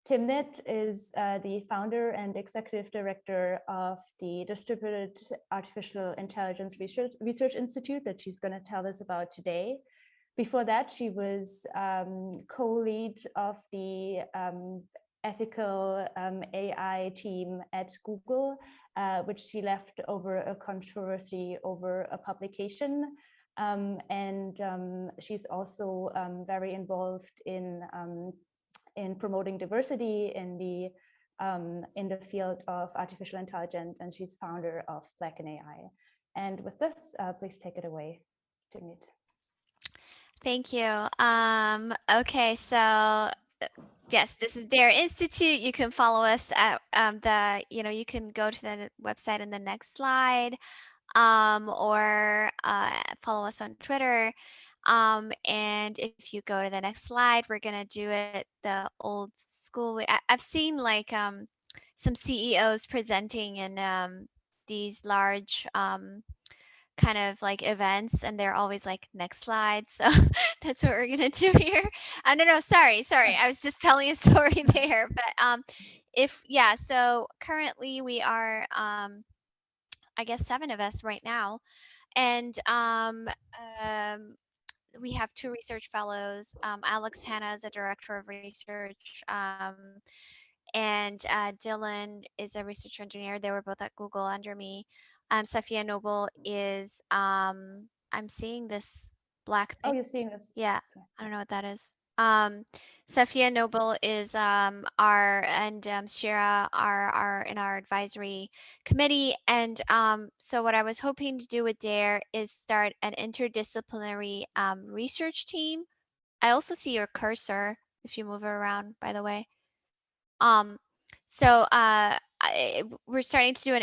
Timnit is the founder and executive director of the Distributed Artificial Intelligence Research Institute that she's going to tell us about today. Before that, she was co-lead of the ethical AI team at Google, which she left over a controversy over a publication. She's also very involved in promoting diversity in the field of artificial intelligence, and she's founder of Black in AI. And with this, please take it away, Timnit. Thank you. Okay, so yes, this is DAIR Institute. You can follow us at you can go to the website in the next slide, or follow us on Twitter. And if you go to the next slide, we're gonna do it the old school way. I've seen like some CEOs presenting in these large kind of like events, and they're always like next slide. So that's what we're gonna do here. No, sorry. I was just telling a story there. But so currently we are I guess 7 of us right now, and we have 2 research fellows. Alex Hanna is a director of research, and Dylan is a research engineer. They were both at Google under me. Safia Noble is, I'm seeing this black thing. Oh, you're seeing this? Yeah, I don't know what that is. Safia Noble is Shira are in our advisory committee. And so what I was hoping to do with DAIR is start an interdisciplinary research team. I also see your cursor if you move it around, by the way. We're starting to do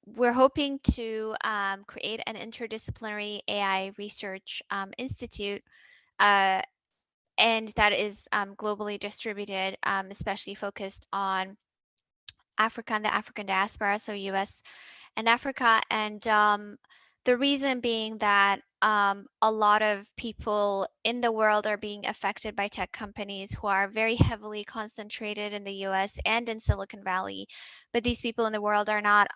we're hoping to create an interdisciplinary AI research institute, and that is globally distributed, especially focused on Africa and the African diaspora, so US and Africa. And the reason being that a lot of people in the world are being affected by tech companies who are very heavily concentrated in the US and in Silicon Valley. But these people in the world are not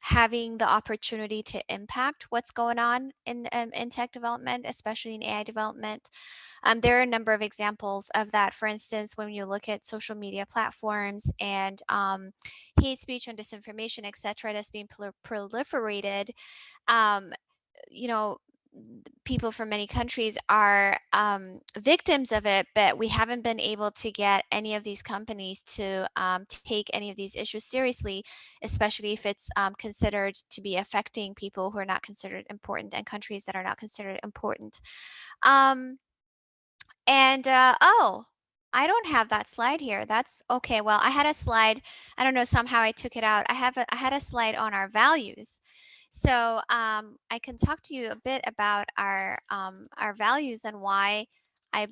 having the opportunity to impact what's going on in tech development, especially in AI development. There are a number of examples of that. For instance, when you look at social media platforms and hate speech and disinformation, etc., that's being proliferated, people from many countries are victims of it, but we haven't been able to get any of these companies to take any of these issues seriously, especially if it's considered to be affecting people who are not considered important and countries that are not considered important. I don't have that slide here. That's okay. Well, I had a slide. I don't know, somehow I took it out. I had a slide on our values. So I can talk to you a bit about our values and why I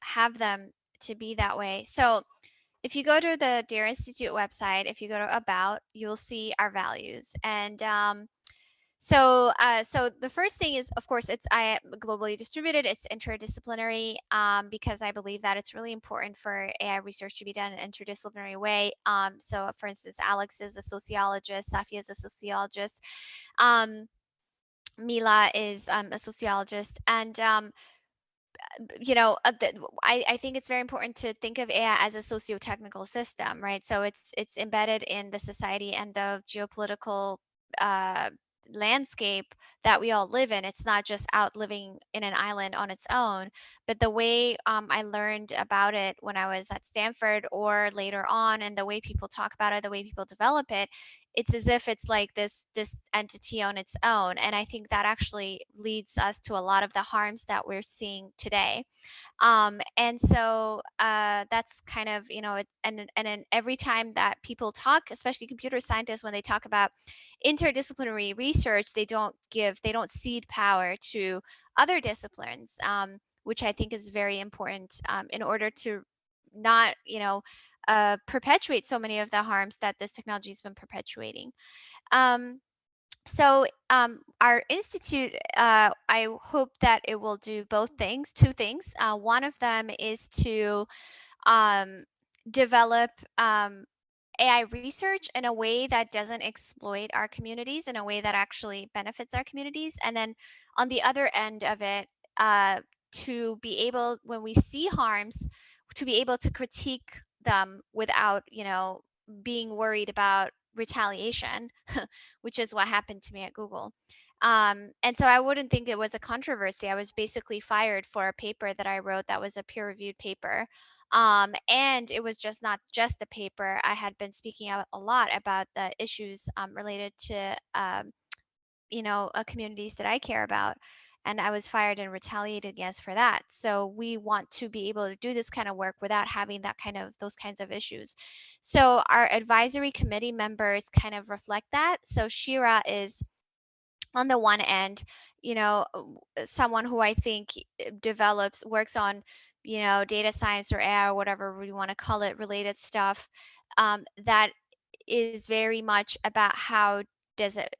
have them to be that way. So if you go to the DAIR Institute website, if you go to About, you'll see our values. And so the first thing is, of course, it's globally distributed. It's interdisciplinary, because I believe that it's really important for AI research to be done in an interdisciplinary way. So, for instance, Alex is a sociologist, Safia is a sociologist, Mila is a sociologist, and I think it's very important to think of AI as a socio-technical system, right? So it's embedded in the society and the geopolitical landscape that we all live in. It's not just out living in an island on its own. But the way I learned about it when I was at Stanford or later on, and the way people talk about it, the way people develop it, it's as if it's like this entity on its own. And I think that actually leads us to a lot of the harms that we're seeing today. And so that's kind of, and then every time that people talk, especially computer scientists, when they talk about interdisciplinary research, they don't cede power to other disciplines, which I think is very important in order to not, perpetuate so many of the harms that this technology has been perpetuating. So our institute, I hope that it will do two things. One of them is to develop AI research in a way that doesn't exploit our communities, in a way that actually benefits our communities. And then on the other end of it, to be able, when we see harms, to be able to critique them without, being worried about retaliation, which is what happened to me at Google. And so I wouldn't think it was a controversy. I was basically fired for a paper that I wrote that was a peer reviewed paper. And it was just not just a paper. I had been speaking out a lot about the issues related to, communities that I care about. And I was fired and retaliated against for that. So we want to be able to do this kind of work without having those kinds of issues. So our advisory committee members kind of reflect that. So Shira is on the one end, someone who I think works on, data science or AI or whatever we want to call it, related stuff, that is very much about does it,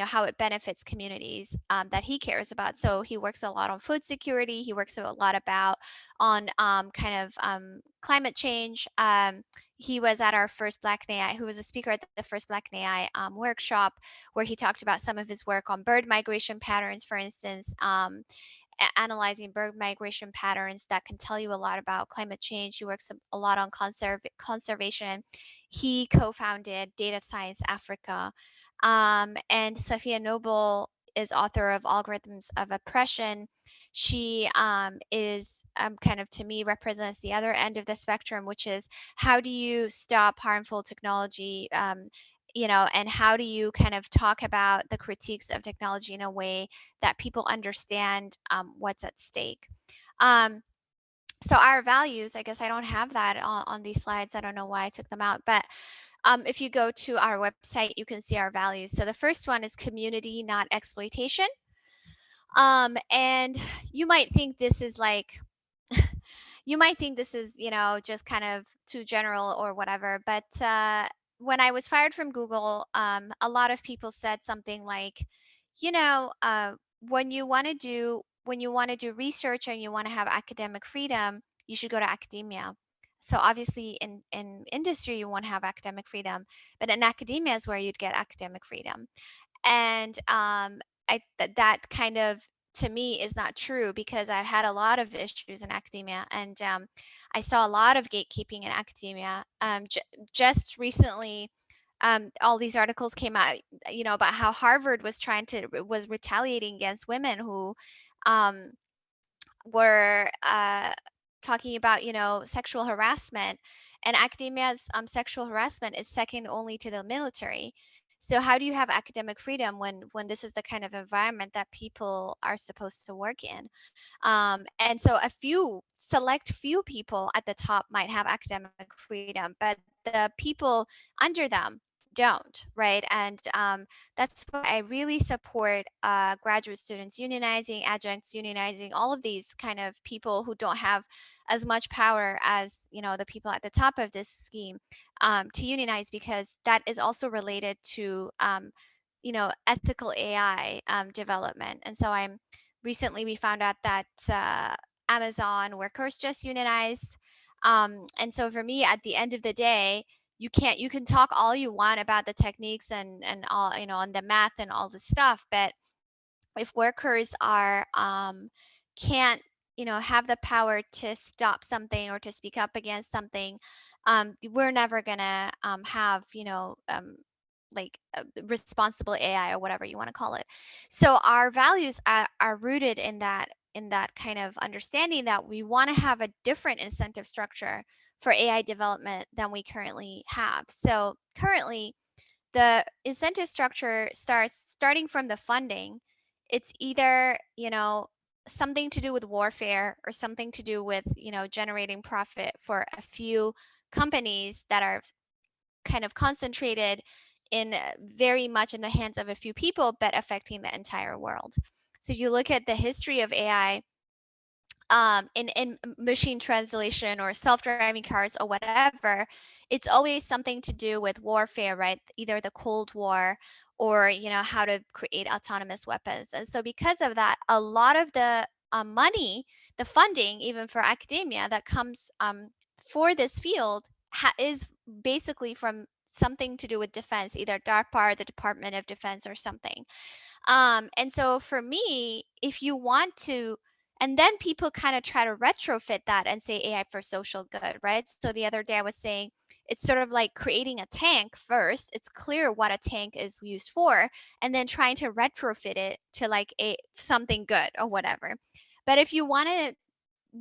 how it benefits communities that he cares about. So he works a lot on food security. He works a lot about on climate change. He was at our first Black in AI, who was a speaker at the first Black in AI workshop, where he talked about some of his work on bird migration patterns, for instance, analyzing bird migration patterns that can tell you a lot about climate change. He works a lot on conservation. He co-founded Data Science Africa. And Safiya Noble is author of Algorithms of Oppression. She is kind of, to me, represents the other end of the spectrum, which is how do you stop harmful technology, and how do you kind of talk about the critiques of technology in a way that people understand what's at stake. So our values, I guess I don't have that on these slides. I don't know why I took them out, but if you go to our website, you can see our values. So the first one is community, not exploitation. And you might think this is like, you might think this is, just kind of too general or whatever. But when I was fired from Google, a lot of people said something like, when you want to do research and you want to have academic freedom, you should go to academia. So obviously in industry you want to have academic freedom, but in academia is where you'd get academic freedom. And that kind of, to me, is not true, because I've had a lot of issues in academia, and I saw a lot of gatekeeping in academia. Just recently, all these articles came out, about how Harvard was retaliating against women who um, were talking about, sexual harassment. And academia's sexual harassment is second only to the military. So how do you have academic freedom when this is the kind of environment that people are supposed to work in? And so select few people at the top might have academic freedom, but the people under them don't, right? And that's why I really support graduate students unionizing, adjuncts unionizing, all of these kind of people who don't have as much power as, the people at the top of this scheme, to unionize, because that is also related to ethical AI development. And so recently we found out that Amazon workers just unionized. And so for me, at the end of the day, you can talk all you want about the techniques and all, and the math and all the stuff, but if workers can't, have the power to stop something or to speak up against something, we're never gonna have, like responsible AI or whatever you want to call it. So our values are rooted in that kind of understanding that we want to have a different incentive structure for AI development than we currently have. So currently, the incentive structure starting from the funding. It's either, something to do with warfare or something to do with, generating profit for a few companies that are kind of concentrated in very much in the hands of a few people, but affecting the entire world. So if you look at the history of AI, in machine translation or self-driving cars or whatever, it's always something to do with warfare, right? Either the Cold War or, how to create autonomous weapons. And so because of that, a lot of the money, the funding, even for academia that comes for this field is basically from something to do with defense, either DARPA or the Department of Defense or something. And so for me, if you want to, and then people kind of try to retrofit that and say AI for social good, right? So the other day I was saying it's sort of like creating a tank first. It's clear what a tank is used for, and then trying to retrofit it to like a something good or whatever. But if you want to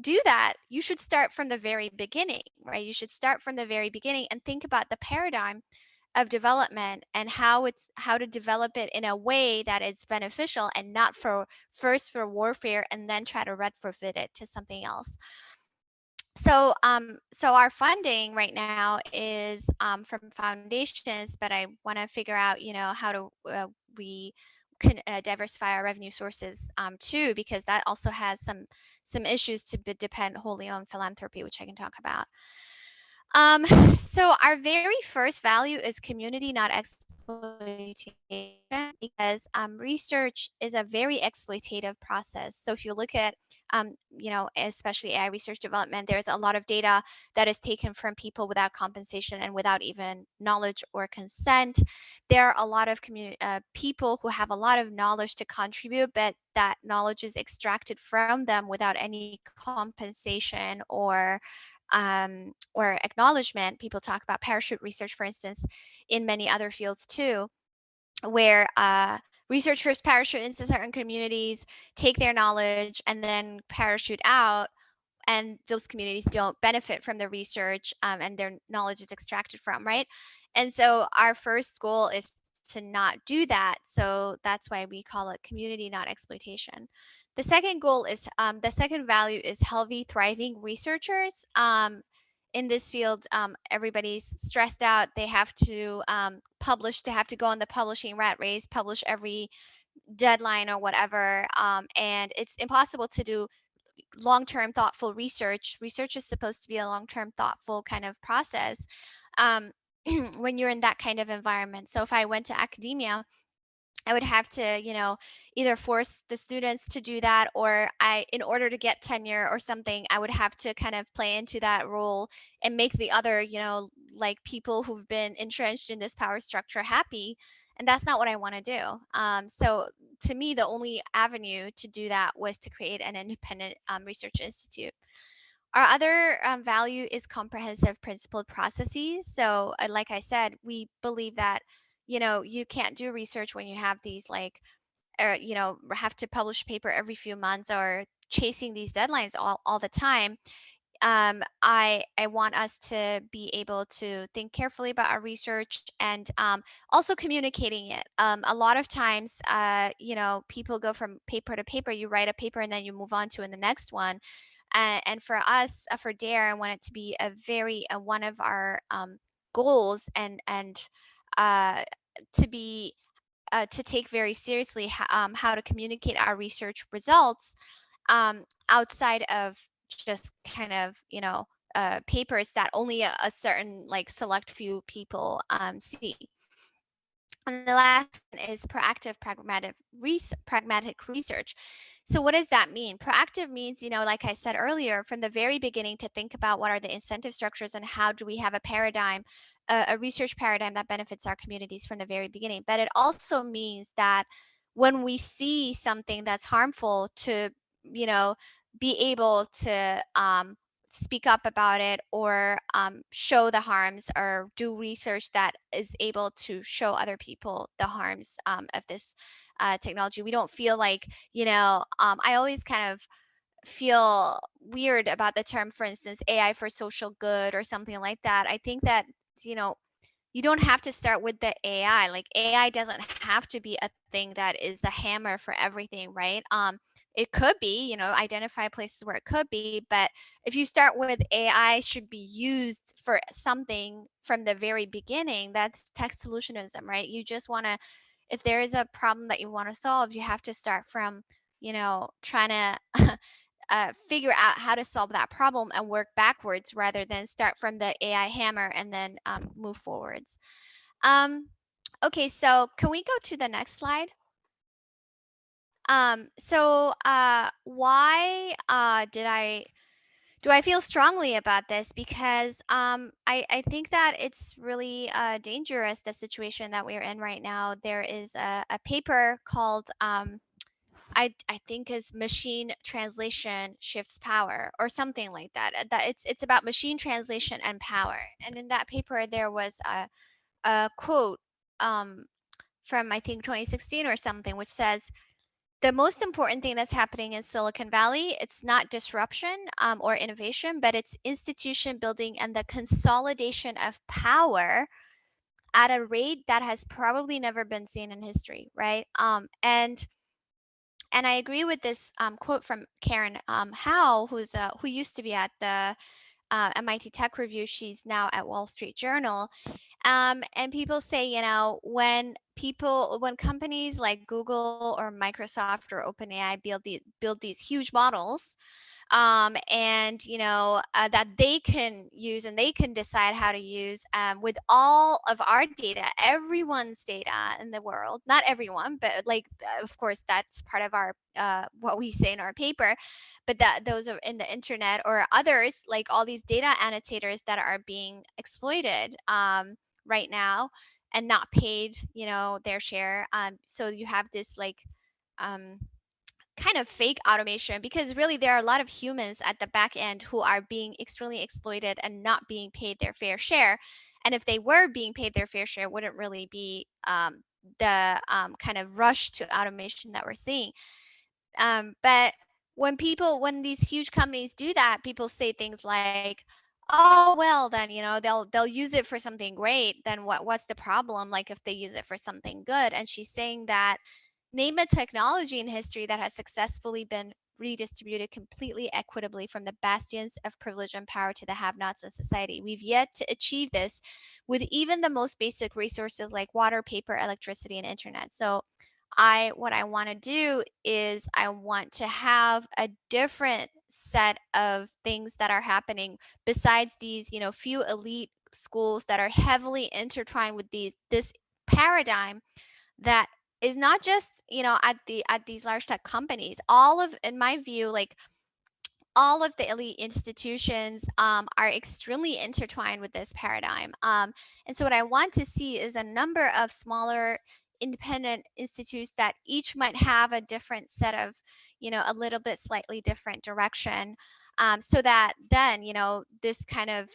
do that, you should start from the very beginning, right? You should start from the very beginning and think about the paradigm of development and how to develop it in a way that is beneficial and not for first for warfare and then try to retrofit it to something else. So our funding right now is from foundations, but I want to figure out, how to we can diversify our revenue sources too, because that also has some issues to depend wholly on philanthropy, which I can talk about. Um, so our very first value is community, not exploitation, because research is a very exploitative process. So if you look at, especially AI research development, there's a lot of data that is taken from people without compensation and without even knowledge or consent. There are a lot of people who have a lot of knowledge to contribute, but that knowledge is extracted from them without any compensation or acknowledgement. People talk about parachute research, for instance, in many other fields too, where researchers parachute into certain communities, take their knowledge, and then parachute out. And those communities don't benefit from the research, and their knowledge is extracted from, right? And so our first goal is to not do that. So that's why we call it community, not exploitation. The second value is healthy, thriving researchers. In this field, everybody's stressed out. They have to publish, they have to go on the publishing rat race, publish every deadline or whatever. And it's impossible to do long-term thoughtful research. Research is supposed to be a long-term thoughtful kind of process um, when you're in that kind of environment. So if I went to academia, I would have to, either force the students to do that, or in order to get tenure or something, I would have to kind of play into that role and make the other, like people who've been entrenched in this power structure happy. And that's not what I want to do. So to me, the only avenue to do that was to create an independent research institute. Our other value is comprehensive principled processes. So, like I said, we believe that, you can't do research when you have these like, have to publish a paper every few months or chasing these deadlines all the time. I want us to be able to think carefully about our research and also communicating it. A lot of times, people go from paper to paper. You write a paper and then you move on to in the next one. And for us, for DAIR, I want it to be a very one of our goals and uh, to be to take very seriously how to communicate our research results outside of just kind of papers that only a certain like select few people see. And the last one is proactive pragmatic research. So what does that mean? Proactive means, like I said earlier, from the very beginning to think about what are the incentive structures and how do we have a paradigm, a research paradigm that benefits our communities from the very beginning. But it also means that when we see something that's harmful to, be able to speak up about it or show the harms or do research that is able to show other people the harms of this technology. We don't feel like, I always kind of feel weird about the term, for instance, AI for social good or something like that. I think that, you know, you don't have to start with the AI. Like AI doesn't have to be a thing that is a hammer for everything, right? It could be, identify places where it could be, but if you start with AI should be used for something from the very beginning, that's tech solutionism, right? You just want to, if there is a problem that you want to solve, you have to start from, trying to figure out how to solve that problem and work backwards rather than start from the AI hammer and then move forwards. Okay, so can we go to the next slide? Why Do I feel strongly about this? Because I think that it's really dangerous, the situation that we're in right now. There is a paper called I think is machine translation shifts power or something like that. That it's about machine translation and power. And in that paper there was a quote um, from I think 2016 or something, which says the most important thing that's happening in Silicon Valley, it's not disruption or innovation, but it's institution building and the consolidation of power at a rate that has probably never been seen in history, right? And I agree with this quote from Karen Howe, who used to be at the MIT Tech Review. She's now at Wall Street Journal. And people say, when companies like Google or Microsoft or OpenAI build these huge models, and that they can use and they can decide how to use with all of our data, everyone's data in the world, not everyone, but like of course that's part of our what we say in our paper, but that those are in the internet or others, like all these data annotators that are being exploited right now and not paid their share. So you have this like um, kind of fake automation, because really there are a lot of humans at the back end who are being extremely exploited and not being paid their fair share. And if they were being paid their fair share, it wouldn't really be the kind of rush to automation that we're seeing. But when these huge companies do that, people say things like, "Oh well, then they'll use it for something great. Then what's the problem? Like if they use it for something good?" And she's saying that name a technology in history that has successfully been redistributed completely equitably from the bastions of privilege and power to the have-nots in society. We've yet to achieve this with even the most basic resources like water, paper, electricity, and internet. So what I want to do is I want to have a different set of things that are happening besides these, few elite schools that are heavily intertwined with this paradigm that is not just, at these large tech companies. All of, in my view, like all of the elite institutions are extremely intertwined with this paradigm. And so, what I want to see is a number of smaller independent institutes that each might have a different set of, a little bit slightly different direction, so that then, this kind of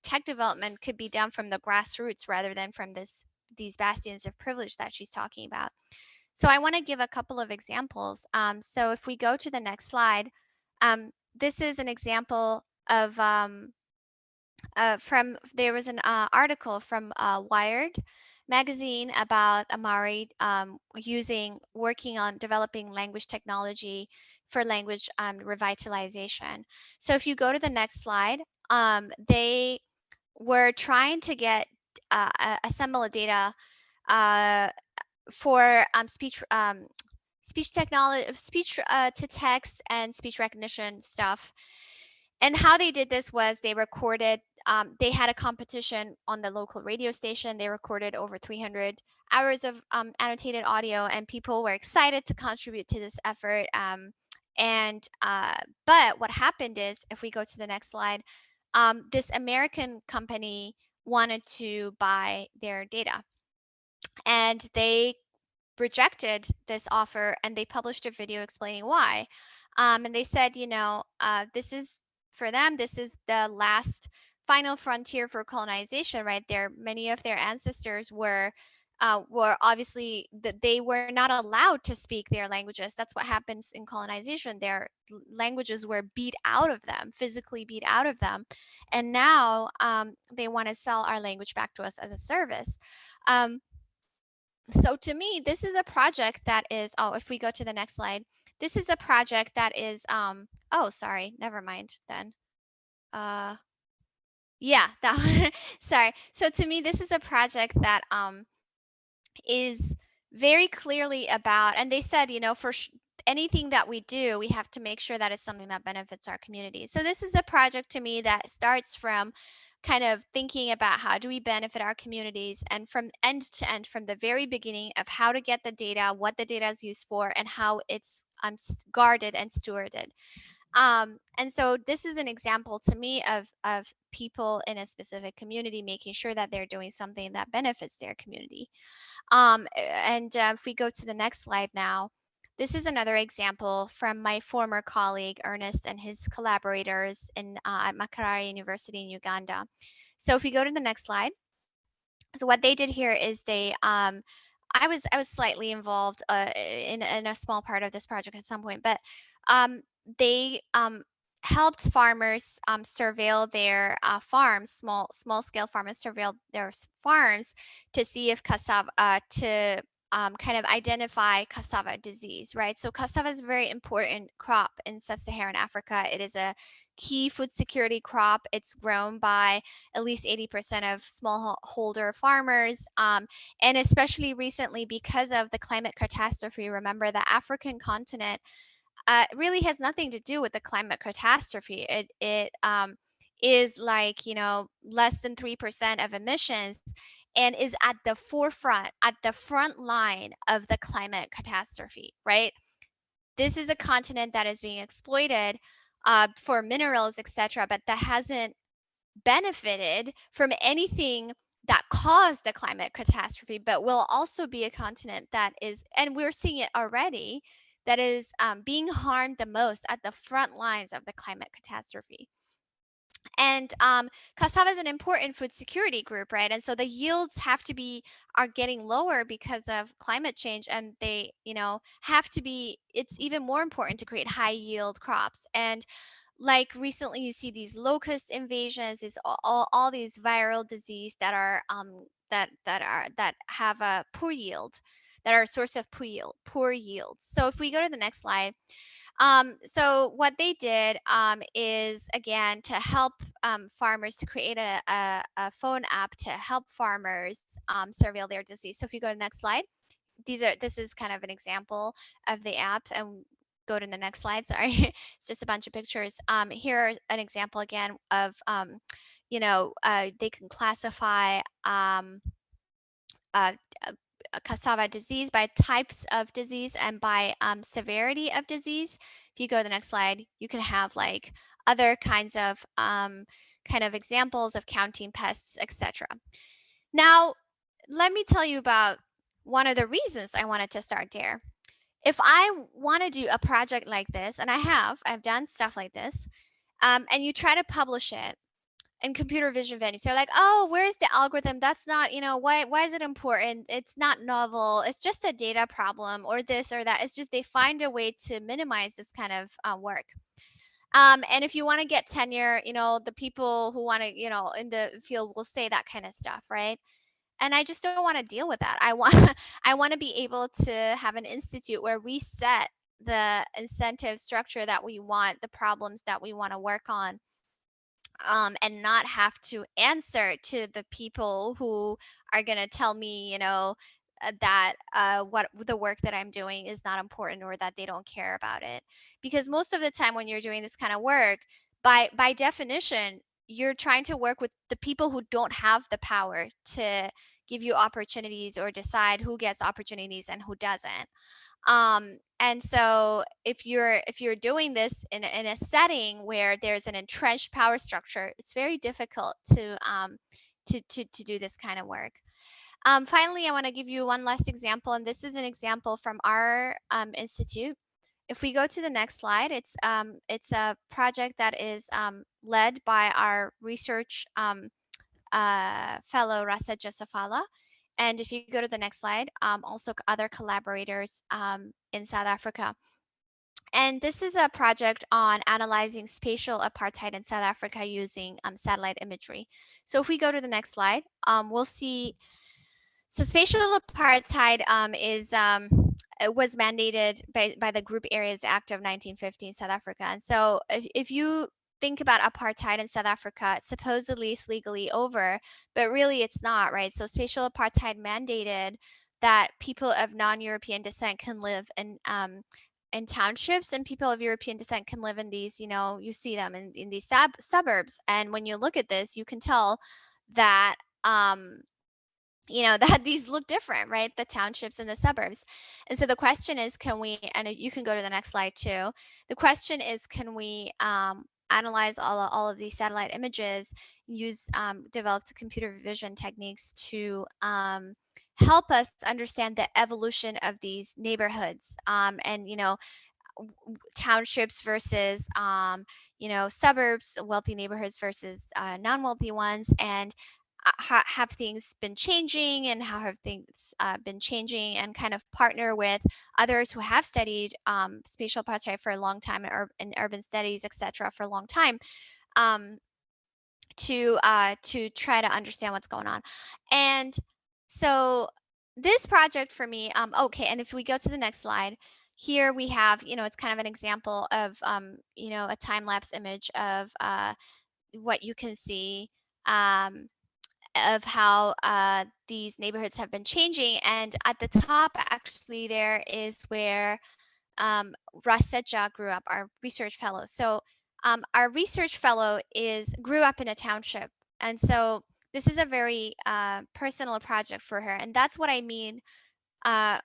tech development could be done from the grassroots rather than from these bastions of privilege that she's talking about. So, I want to give a couple of examples. So, if we go to the next slide, this is an example of from there was an article from Wired magazine about Amari working on developing language technology for language revitalization. So if you go to the next slide, they were trying to assemble a data uh, for speech technology, speech to text and speech recognition stuff. And how they did this was they had a competition on the local radio station. They recorded over 300 hours of annotated audio, and people were excited to contribute to this effort. But what happened is, if we go to the next slide, this American company wanted to buy their data, and they rejected this offer, and they published a video explaining why. And they said, this is for them, this is the last final frontier for colonization, right? There, many of their ancestors were obviously that they were not allowed to speak their languages. That's what happens in colonization. Their languages were beat out of them, physically beat out of them, and now they want to sell our language back to us as a service. Um, so to me, this is a project that is, oh, if we go to the next slide, this is a project that is, oh, sorry, never mind then. Uh, yeah, that one. Sorry. So to me, this is a project that is very clearly about, and they said, anything that we do, we have to make sure that it's something that benefits our community. So this is a project to me that starts from kind of thinking about how do we benefit our communities, and from end to end, from the very beginning of how to get the data, what the data is used for, and how it's guarded and stewarded. And so this is an example to me of people in a specific community making sure that they're doing something that benefits their community. If we go to the next slide now, this is another example from my former colleague Ernest and his collaborators at Makerere University in Uganda. So if we go to the next slide, so what they did here is I was slightly involved in a small part of this project at some point, but they helped farmers surveil their farms, small scale farmers surveil their farms to see if cassava to kind of identify cassava disease, right? So cassava is a very important crop in sub-Saharan Africa. It is a key food security crop. It's grown by at least 80% of smallholder farmers. And especially recently, because of the climate catastrophe, remember the African continent really has nothing to do with the climate catastrophe. It is like, less than 3% of emissions and is at the forefront, at the front line of the climate catastrophe, right? This is a continent that is being exploited for minerals, etc., but that hasn't benefited from anything that caused the climate catastrophe, but will also be a continent that is, and we're seeing it already, that is being harmed the most at the front lines of the climate catastrophe. And cassava is an important food security group, right? And so the yields are getting lower because of climate change, and they, have to be. It's even more important to create high yield crops. And like recently, you see these locust invasions, is all these viral disease that are that have a poor yield, that are a source of poor yields. So if we go to the next slide. So what they did is, again, to help farmers, to create a phone app to help farmers surveil their disease. So if you go to the next slide, this is kind of an example of the app, and go to the next slide. Sorry, it's just a bunch of pictures. Here an example again of they can classify uh, cassava disease by types of disease and by severity of disease. If you go to the next slide, you can have like other kinds of kind of examples of counting pests, etc. Now, let me tell you about one of the reasons I wanted to start DARE. If I want to do a project like this, and I've done stuff like this, and you try to publish it, in computer vision venues, they're like, oh, where's the algorithm? That's not, why is it important? It's not novel. It's just a data problem or this or that. It's just they find a way to minimize this kind of work. And if you want to get tenure, the people who want to, in the field will say that kind of stuff, right? And I just don't want to deal with that. I want I want to be able to have an institute where we set the incentive structure that we want, the problems that we want to work on, and not have to answer to the people who are going to tell me, that what the work that I'm doing is not important, or that they don't care about it. Because most of the time when you're doing this kind of work, by definition, you're trying to work with the people who don't have the power to give you opportunities or decide who gets opportunities and who doesn't. And so if you're doing this in a setting where there's an entrenched power structure, it's very difficult to do this kind of work. Finally, I want to give you one last example, and this is an example from our institute. If we go to the next slide, it's a project that is led by our research fellow Rasa Jasafala. And if you go to the next slide, also other collaborators in South Africa. And this is a project on analyzing spatial apartheid in South Africa using satellite imagery. So if we go to the next slide, we'll see. So spatial apartheid was mandated by the Group Areas Act of 1950 in South Africa. And so if you think about apartheid in South Africa, supposedly it's legally over, but really it's not, right? So spatial apartheid mandated that people of non-European descent can live in townships, and people of European descent can live in these, you see them in these suburbs. And when you look at this, you can tell that that these look different, right? The townships and the suburbs. And so the question is, can we, and you can go to the next slide too. The question is, can we analyze all of these satellite images, use developed computer vision techniques to help us understand the evolution of these neighborhoods, and townships versus suburbs, wealthy neighborhoods versus non-wealthy ones, and have things been changing, and how have things been changing, and kind of partner with others who have studied spatial apartheid for a long time, in urban studies, etc., for a long time, um, to try to understand what's going on. And so this project for me, okay, and if we go to the next slide, here we have, it's kind of an example of, a time lapse image of what you can see, um, of how these neighborhoods have been changing. And at the top, actually, there is where Raseja grew up, our research fellow. So our research fellow grew up in a township, and so this is a very personal project for her, and that's what I mean by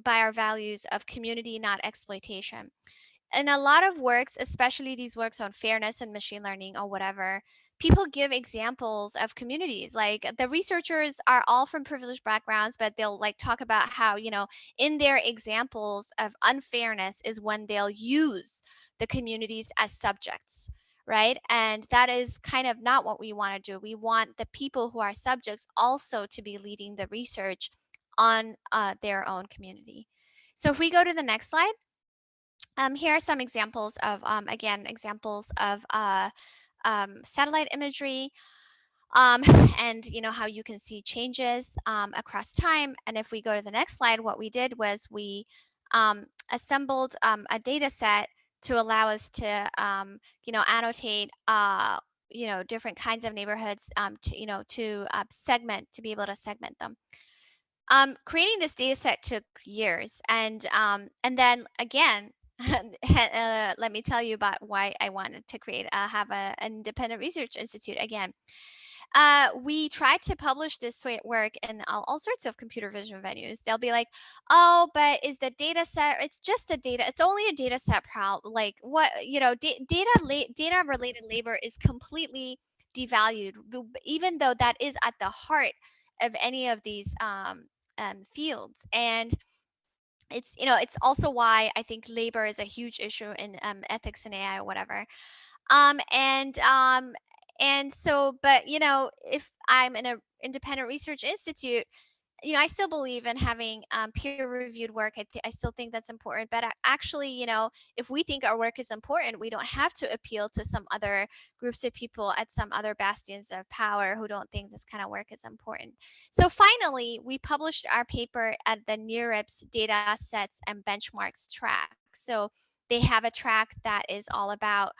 our values of community, not exploitation. In a lot of works, especially these works on fairness and machine learning or whatever, people give examples of communities. Like, the researchers are all from privileged backgrounds, but they'll like talk about how, in their examples of unfairness is when they'll use the communities as subjects, right? And that is kind of not what we want to do. We want the people who are subjects also to be leading the research on their own community. So if we go to the next slide, here are some examples of, again, examples of satellite imagery, um, and how you can see changes across time. And if we go to the next slide, what we did was we assembled a data set to allow us to, annotate, different kinds of neighborhoods, to be able to segment them. Creating this data set took years, and then again, let me tell you about why I wanted to have an independent research institute again. We tried to publish this work in all sorts of computer vision venues. They'll be like, "Oh, but is the data set? It's just a data. It's only a data set problem. Like, what, data related labor is completely devalued, even though that is at the heart of any of these fields." And it's also why I think labor is a huge issue in ethics and AI or whatever. Um, and um, and so, but if I'm in an independent research institute, I still believe in having peer-reviewed work. I still think that's important. But actually, if we think our work is important, we don't have to appeal to some other groups of people at some other bastions of power who don't think this kind of work is important. So finally, we published our paper at the NeurIPS Data Sets and Benchmarks track. So they have a track that is all about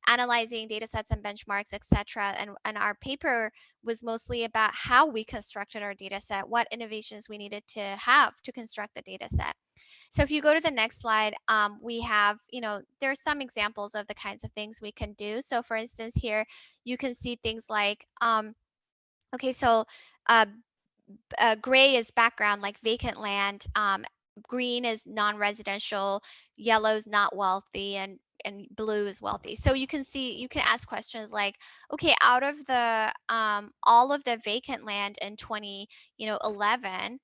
analyzing data sets and benchmarks, etc. And our paper was mostly about how we constructed our data set, what innovations we needed to have to construct the data set. So if you go to the next slide, we have, there's some examples of the kinds of things we can do. So for instance, here you can see things like, okay, so uh, gray is background, like vacant land. Green is non-residential, yellow is not wealthy, and blue is wealthy. So you can ask questions like, okay, out of the all of the vacant land in 2011,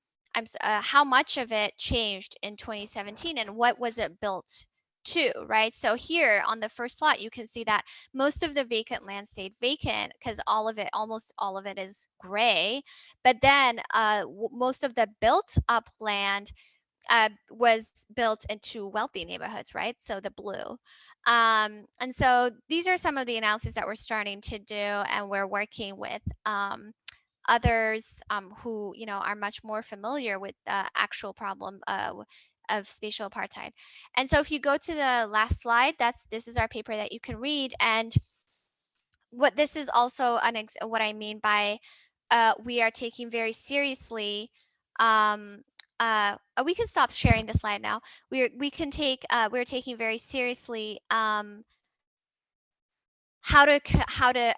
how much of it changed in 2017, and what was it built to, right? So here on the first plot, you can see that most of the vacant land stayed vacant because almost all of it is gray. But then most of the built up land was built into wealthy neighborhoods, right? So the blue. And so these are some of the analyses that we're starting to do, and we're working with others who are much more familiar with the actual problem of spatial apartheid. And so if you go to the last slide, this is our paper that you can read. And what this is also what I mean by we are taking very seriously. We can stop sharing the slide now. We're taking very seriously how to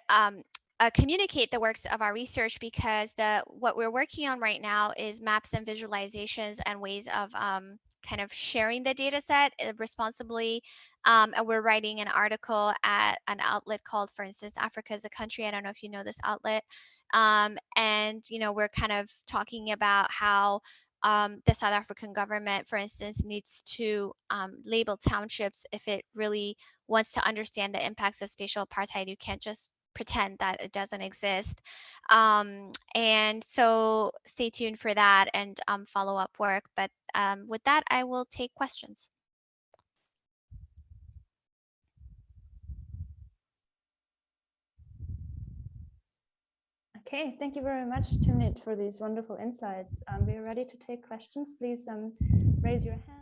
communicate the works of our research, because what we're working on right now is maps and visualizations and ways of kind of sharing the data set responsibly. And we're writing an article at an outlet called, for instance, Africa is a Country. I don't know if you know this outlet. And, we're kind of talking about how the South African government, for instance, needs to label townships if it really wants to understand the impacts of spatial apartheid. You can't just pretend that it doesn't exist. And so stay tuned for that and follow-up work. But with that, I will take questions. Okay, thank you very much, Timnit, for these wonderful insights. We're ready to take questions. Please raise your hand.